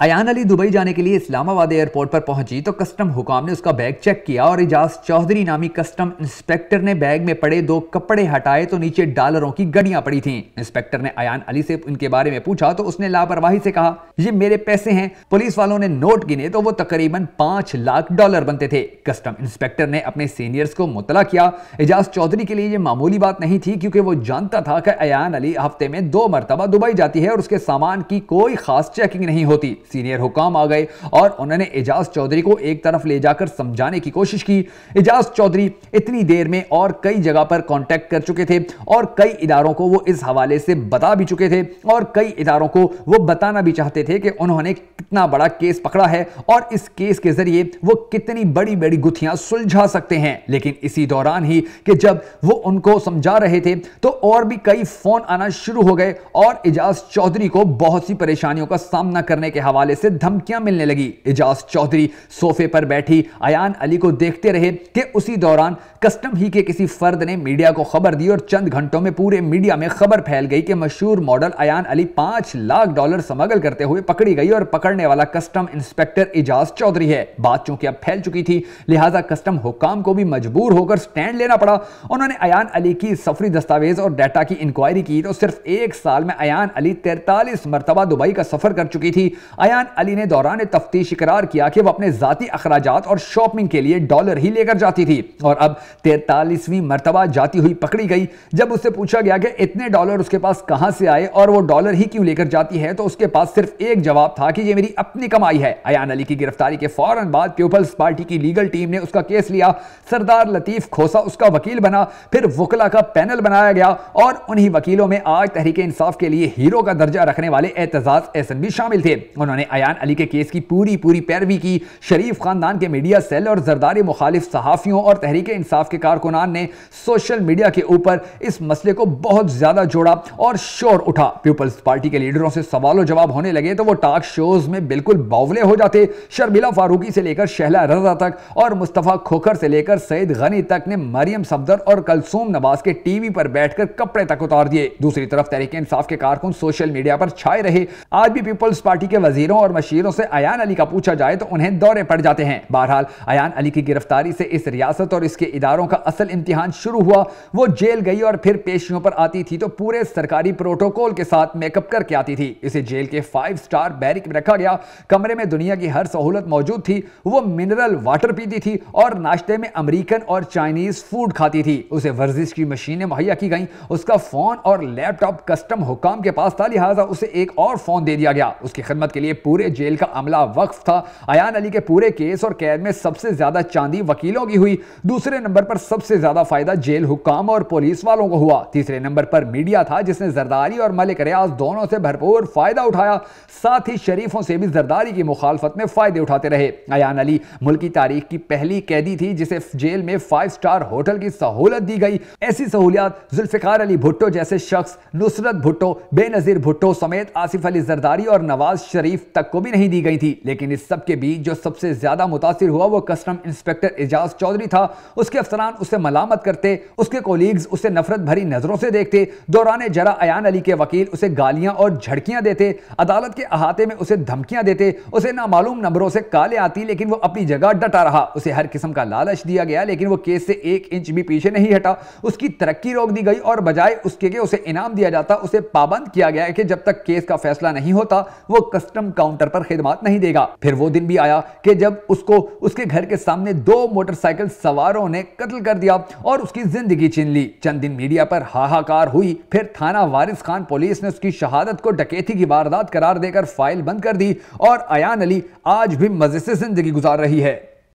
ایان علی Dubai جانے کے لیے اسلام آباد ایئرپورٹ پر پہنچی تو کسٹم حکام نے اس کا بیگ چیک کیا اور اعجاز چودھری نامی کسٹم انسپیکٹر نے بیگ میں پڑے 2 کپڑے ہٹائے تو نیچے ڈالروں کی گڑیاں پڑی تھیں۔ انسپیکٹر نے ایان علی سے ان کے بارے میں پوچھا تو اس نے لاپرواہی سے کہا، یہ میرے پیسے ہیں۔ پولیس والوں نے نوٹ گنے تو وہ تقریباً $5 لاکھ بنتے تھے۔ کسٹم انسپیکٹر نے اپنے سینئرز کو مطلع کیا۔ اعجاز چودھری کے لیے یہ معمولی بات نہیں تھی کیونکہ وہ جانتا تھا کہ ایان علی ہفتے میں 2 مرتبہ دبئی جاتی ہے اور اس کے سامان کی کوئی خاص چیکنگ نہیں ہوتی۔ سینئر حکام آ گئے اور انہوں نے اعجاز چودھری کو ایک طرف لے جا کر سمجھانے کی کوشش کی۔ اعجاز چودھری اتنی دیر میں اور کئی جگہ پر کانٹیکٹ کر چکے تھے اور کئی اداروں کو وہ اس حوالے سے بتا بھی چکے تھے اور کئی اداروں کو وہ بتانا بھی چاہتے تھے کہ انہوں نے کتنا بڑا کیس پکڑا ہے اور اس کیس کے ذریعے وہ کتنی بڑی بڑی گتھیاں سلجھا سکتے ہیں۔ لیکن اسی دوران ہی کہ جب وہ ان کو سمجھا رہے تھے تو اور بھی کئی فون آنا شروع ہو گئے اور اعجاز چودھری کو بہت سی پریشانیوں کا سامنا کرنے کے حوالے سے دھمکیاں ملنے لگی۔ اعجاز چودھری صوفے پر بیٹھی ایان علی کو دیکھتے رہے کہ اسی دوران کسٹم ہی کے کسی فرد نے میڈیا کو خبر دی اور چند گھنٹوں میں پورے میڈیا میں خبر پھیل گئی کہ مشہور ماڈل ایان علی $5 لاکھ سمگل کرتے ہوئے پکڑی گئی اور پکڑنے والا کسٹم انسپیکٹر اعجاز چودھری ہے۔ بات چونکہ اب پھیل چکی تھی لہٰذا کسٹم حکام کو بھی مجبور ہو کر سٹینڈ لینا پڑا۔ انہوں نے ایان علی کی سفری دستاویز اور ڈیٹا کی انکوائری کی تو صرف 1 سال میں ایان علی 43 مرتبہ دبئی کا سفر کر چکی تھی۔ ایان علی نے دوران تفتیش اقرار کیا کہ وہ اپنے ذاتی اخراجات اور شاپنگ کے لیے ڈالر ہی لے کر جاتی تھی اور اب 43ویں مرتبہ جاتی ہوئی پکڑی گئی۔ جب اس سے پوچھا گیا کہ اتنے ڈالر اس کے پاس کہاں سے آئے اور وہ ڈالر ہی کیوں لے کر جاتی ہے تو اس کے پاس صرف ایک جواب تھا کہ یہ میری اپنی کمائی ہے۔ ایان علی کی گرفتاری کے فوراً بعد پیپلز پارٹی کی لیگل ٹیم نے اس کا کیس لیا۔ سردار لطیف کھوسا اس کا وکیل بنا، پھر وکلا کا پینل بنایا گیا اور انہی وکیلوں میں آج تحریک انصاف کے لیے ہیرو کا درجہ رکھنے والے اعتزاز احسن بھی شامل تھے۔ انہوں نے ایان علی کے کیس کی پوری پیروی کی۔ شریف خاندان کے میڈیا سیل اور زرداری مخالف صحافیوں اور تحریک انصاف کے کارکنان نے سوشل میڈیا کے اوپر اس مسئلے کو بہت زیادہ جوڑا اور شور اٹھا۔ پیپلز پارٹی کے لیڈروں سے سوال و جواب ہونے لگے تو وہ ٹاک شوز میں بالکل باولے ہو جاتے۔ شرمیلا فاروقی سے لے کر شہلا رضا تک اور مصطفیٰ کھوکھر سے لے کر سعید غنی تک نے مریم صفدر اور کلثوم نواز کے ٹی وی پر بیٹھ کر کپڑے تک اتار دیے۔ دوسری طرف تحریک انصاف کے کارکن سوشل میڈیا پر چھائے رہے۔ آج بھی پیپلز پارٹی کے وزیروں اور مشیروں سے ایان علی کا پوچھا جائے تو انہیں دورے پڑ جاتے ہیں۔ بہرحال ایان علی کی گرفتاری سے اس ریاست اور اس کے اداروں کا اصل امتحان شروع ہوا۔ وہ جیل گئی اور پھر پیشیوں پر آتی تھی تو پورے سرکاری پروٹوکول کے ساتھ میک اپ کر کے آتی تھی۔ اسے جیل کے 5 سٹار بیرک میں رکھا گیا۔ کمرے میں دنیا کی ہر سہولت موجود تھی۔ وہ منرل واٹر پیتی تھی اور ناشتے میں امریکن اور چائنیز فوڈ کھاتی تھی۔ اسے ورزش کی مشینیں مہیا کی گئیں۔ اس کا فون اور لیپ ٹاپ کسٹم حکام کے پاس تھا لہٰذا اسے ایک اور فون دے دیا گیا۔ اس کی خدمت کے لیے پورے جیل کا عملہ وقف تھا۔ ایان علی کے پورے کیس اور قید میں سب سے زیادہ چاندی وکیلوں کی ہوئی۔ دوسرے نمبر پر سب سے زیادہ فائدہ جیل حکام اور پولیس والوں کو ہوا۔ تیسرے نمبر پر میڈیا تھا جس نے زرداری اور ملک ریاض دونوں سے بھرپور فائدہ اٹھایا۔ ساتھ ہی شریفوں سے بھی زرداری کی مخالفت میں فائدے اٹھاتے رہے۔ ایان علی ملکی تاریخ کی پہلی قیدی تھی جسے جیل میں 5 سٹار ہوٹل کی سہولت دی گئی۔ ایسی سہولیات ذوالفقار علی بھٹو جیسے شخص، نصرت بھٹو، بے نظیر بھٹو سمیت آصف علی زرداری اور نواز شریف تک کو بھی نہیں دی گئی تھی۔ لیکن اس سب کے بیچ جو سب سے زیادہ متاثر ہوا وہ کسٹم انسپیکٹر اعجاز چودھری تھا۔ اس کے افسران اسے ملامت کرتے، اس کے کولیگز اسے نفرت بھری نظروں سے دیکھتے۔ دوران جرا ایان علی کے وکیل اسے گالیاں اور جھڑکیاں دیتے، عدالت کے احاطے میں اسے دھمکیاں دیتے۔ اسے نامعلوم نمبروں سے کالیں آتی لیکن وہ اپنی جگہ ڈٹا رہا۔ اسے ہر قسم کا لالچ دیا گیا لیکن وہ کیس سے 1 انچ بھی پیچھے نہیں ہٹا۔ اس کی ترقی روک دی گئی اور بجائے اس کے کہ اسے انعام دیا جاتا اسے پابند کیا گیا کہ جب تک کیس کا فیصلہ نہیں ہوتا وہ کسٹم کاؤنٹر پر خدمات نہیں دے گا۔ پھر وہ دن بھی آیا کہ جب اس کو اس کے گھر کے سامنے 2 موٹر سائیکل سواروں نے قتل کر دیا اور اس کی زندگی چھین لی۔ چند دن میڈیا پر ہاہاکار ہوئی، پھر تھانہ وارث خان پولیس نے اس کی شہادت کو ڈکیتی کی واردات قرار دے کر فائل بند کر دی اور ایان علی آج بھی مزے سے زندگی گزار رہی ہے۔